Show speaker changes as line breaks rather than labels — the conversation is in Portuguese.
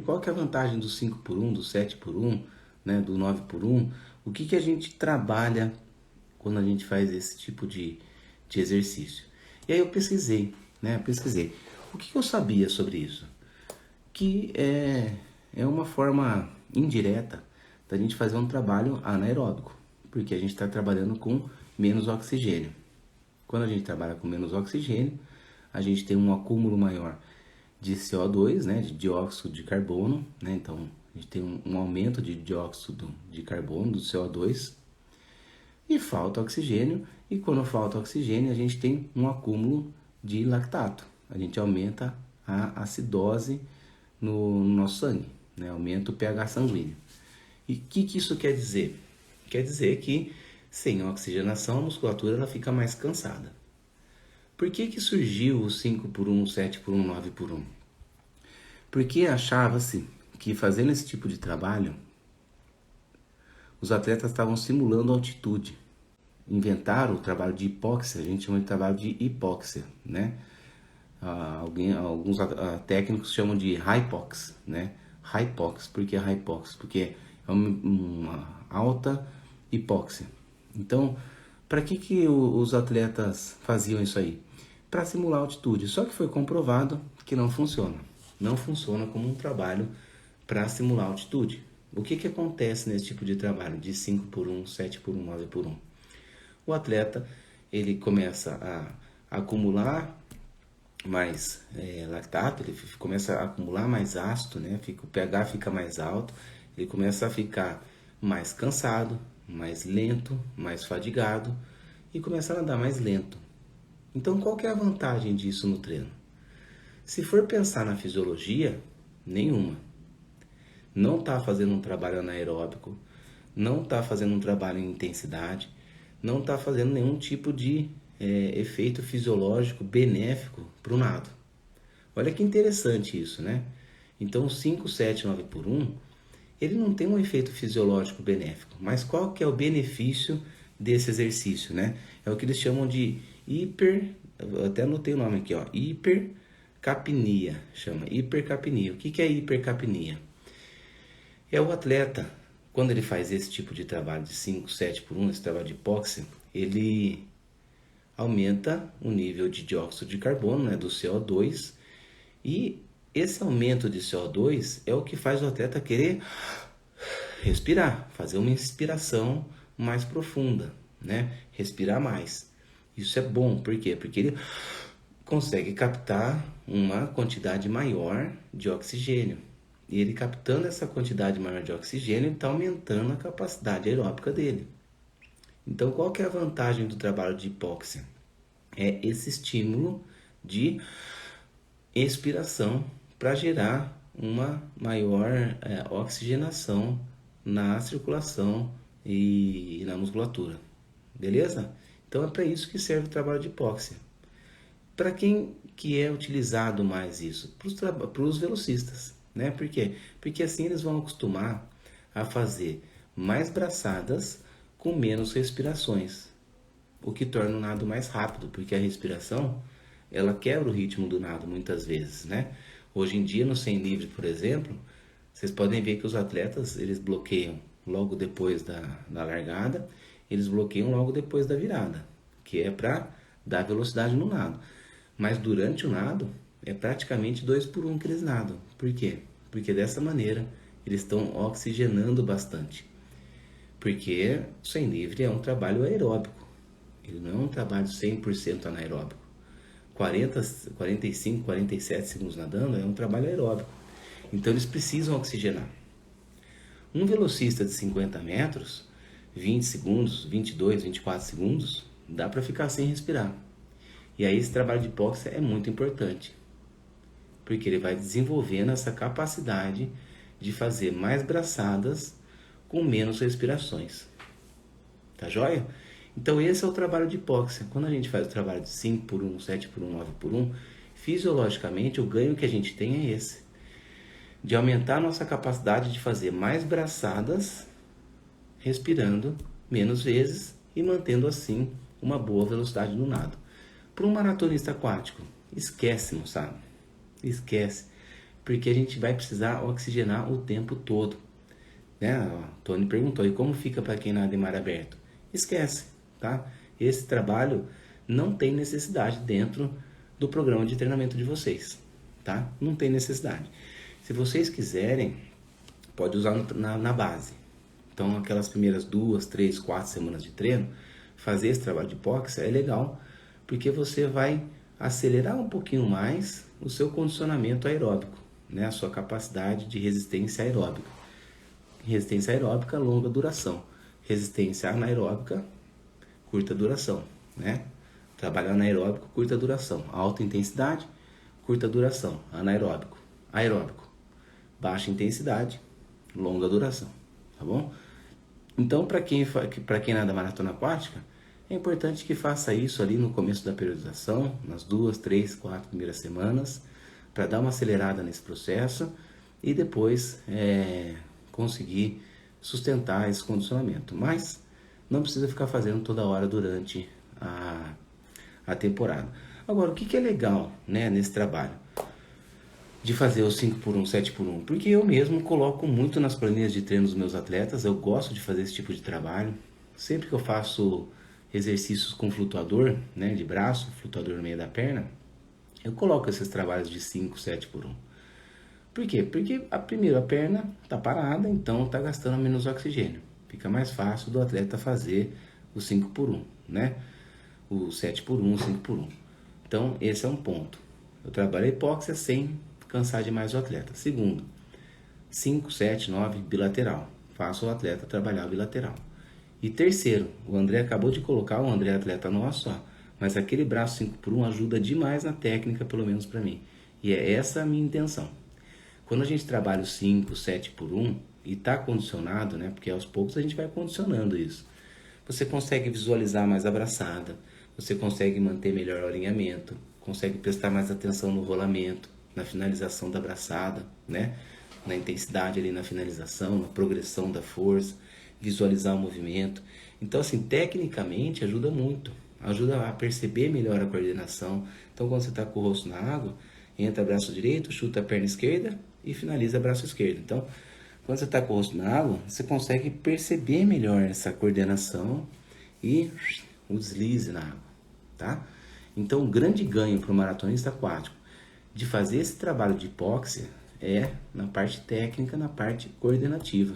qual que é a vantagem do 5 por 1, do 7 por 1, né, do 9 por 1, o que a gente trabalha quando a gente faz esse tipo de exercício. E aí eu pesquisei, né, O que eu sabia sobre isso? Que é uma forma indireta da gente fazer um trabalho anaeróbico, porque a gente está trabalhando com menos oxigênio. Quando a gente trabalha com menos oxigênio, a gente tem um acúmulo maior de CO2, né, de dióxido de carbono, né, então a gente tem um aumento de dióxido de carbono, do CO2, e falta oxigênio, e quando falta oxigênio a gente tem um acúmulo de lactato, a gente aumenta a acidose no nosso sangue, né, aumenta o pH sanguíneo. E o que isso quer dizer? Quer dizer que sem oxigenação a musculatura ela fica mais cansada. Por que surgiu o 5 por 1, 7 por 1, 9 por 1? Porque achava-se que fazendo esse tipo de trabalho, os atletas estavam simulando altitude. Inventaram o trabalho de hipóxia, a gente chama de trabalho de hipóxia, né? Alguns técnicos chamam de hypox, né? Hypox, por que hypox? Porque é uma alta hipóxia. Então, para que os atletas faziam isso aí? Para simular altitude. Só que foi comprovado que não funciona. Não funciona como um trabalho para simular altitude. O que acontece nesse tipo de trabalho de 5 por 1, 7 por 1, 9 por 1? O atleta ele começa a acumular mais lactato, ele começa a acumular mais ácido, né? O pH fica mais alto, ele começa a ficar mais cansado, mais lento, mais fadigado e começa a andar mais lento. Então, qual que é a vantagem disso no treino? Se for pensar na fisiologia, nenhuma. Não está fazendo um trabalho anaeróbico, não está fazendo um trabalho em intensidade, não está fazendo nenhum tipo de efeito fisiológico benéfico para o nado. Olha que interessante isso, né? Então, 5, 7, 9 por 1, ele não tem um efeito fisiológico benéfico. Mas qual que é o benefício desse exercício, né? É o que eles chamam de eu até anotei o nome aqui, ó, hipercapnia, chama hipercapnia. O que é hipercapnia? É o atleta, quando ele faz esse tipo de trabalho de 5, 7 por 1, esse trabalho de hipóxia, ele aumenta o nível de dióxido de carbono, né, do CO2, e esse aumento de CO2 é o que faz o atleta querer respirar, fazer uma inspiração mais profunda, né, respirar mais. Isso é bom, por quê? Porque ele consegue captar uma quantidade maior de oxigênio. E ele captando essa quantidade maior de oxigênio, está aumentando a capacidade aeróbica dele. Então, qual que é a vantagem do trabalho de hipóxia? É esse estímulo de expiração para gerar uma maior oxigenação na circulação e na musculatura. Beleza? Então, é para isso que serve o trabalho de hipóxia. Para quem que é utilizado mais isso? Para os velocistas, né? Por quê? Porque assim eles vão acostumar a fazer mais braçadas com menos respirações, o que torna o nado mais rápido, porque a respiração, ela quebra o ritmo do nado muitas vezes, né? Hoje em dia, no 100 livre, por exemplo, vocês podem ver que os atletas, eles bloqueiam logo depois da largada, eles bloqueiam logo depois da virada, que é para dar velocidade no nado. Mas durante o nado, é praticamente 2 por 1 que eles nadam. Por quê? Porque dessa maneira, eles estão oxigenando bastante. Porque o 100 livre é um trabalho aeróbico. Ele não é um trabalho 100% anaeróbico. 45, 47 segundos nadando é um trabalho aeróbico. Então eles precisam oxigenar. Um velocista de 50 metros, 20 segundos, 22, 24 segundos, dá para ficar sem respirar. E aí esse trabalho de hipóxia é muito importante, porque ele vai desenvolvendo essa capacidade de fazer mais braçadas com menos respirações. Tá joia? Então esse é o trabalho de hipóxia. Quando a gente faz o trabalho de 5 por 1, 7 por 1, 9 por 1, fisiologicamente o ganho que a gente tem é esse, de aumentar a nossa capacidade de fazer mais braçadas, respirando menos vezes e mantendo assim uma boa velocidade no nado. Para um maratonista aquático, esquece, moçada. Esquece. porque a gente vai precisar oxigenar o tempo todo, né? O Tony perguntou, e como fica para quem nada em mar aberto? Esquece, tá? Esse trabalho não tem necessidade dentro do programa de treinamento de vocês, tá? Não tem necessidade. Se vocês quiserem, pode usar na base. Então, aquelas primeiras 2, 3, 4 semanas de treino, fazer esse trabalho de hipóxia é legal, porque você vai acelerar um pouquinho mais o seu condicionamento aeróbico, né? A sua capacidade de resistência aeróbica. Resistência aeróbica, longa duração. Resistência anaeróbica, curta duração, né? Trabalho anaeróbico, curta duração. Alta intensidade, curta duração. Anaeróbico. Aeróbico. Baixa intensidade, longa duração, tá bom? Então, para quem nada maratona aquática, é importante que faça isso ali no começo da periodização, nas 2, 3, 4 primeiras semanas, para dar uma acelerada nesse processo e depois conseguir sustentar esse condicionamento. Mas não precisa ficar fazendo toda hora durante a temporada. Agora, o que é legal, né, nesse trabalho de fazer o 5x1, 7x1? Porque eu mesmo coloco muito nas planilhas de treino dos meus atletas, eu gosto de fazer esse tipo de trabalho. Sempre que eu faço exercícios com flutuador, né, de braço, flutuador no meio da perna, eu coloco esses trabalhos de 5, 7x1. Por quê? Porque a perna está parada, então está gastando menos oxigênio. Fica mais fácil do atleta fazer o 5x1, né? O 7x1, 5x1. Então, esse é um ponto. Eu trabalho a hipóxia sem cansar demais o atleta. Segundo, 5, 7, 9, bilateral. Faço o atleta trabalhar bilateral. E terceiro, o André acabou de colocar, o André é atleta nosso, ó, mas aquele braço 5x1 ajuda demais na técnica, pelo menos para mim. E é essa a minha intenção. Quando a gente trabalha o 5, 7x1 e está condicionado, né, porque aos poucos a gente vai condicionando isso, você consegue visualizar mais a braçada, você consegue manter melhor o alinhamento, consegue prestar mais atenção no rolamento, na finalização da braçada, né? Na intensidade ali na finalização, na progressão da força, visualizar o movimento. Então, assim, tecnicamente ajuda muito, ajuda a perceber melhor a coordenação. Então, quando você está com o rosto na água, entra braço direito, chuta a perna esquerda e finaliza braço esquerdo. Então, quando você está com o rosto na água, você consegue perceber melhor essa coordenação e o deslize na água, tá? Então, o grande ganho para o maratonista aquático de fazer esse trabalho de hipóxia é na parte técnica, na parte coordenativa.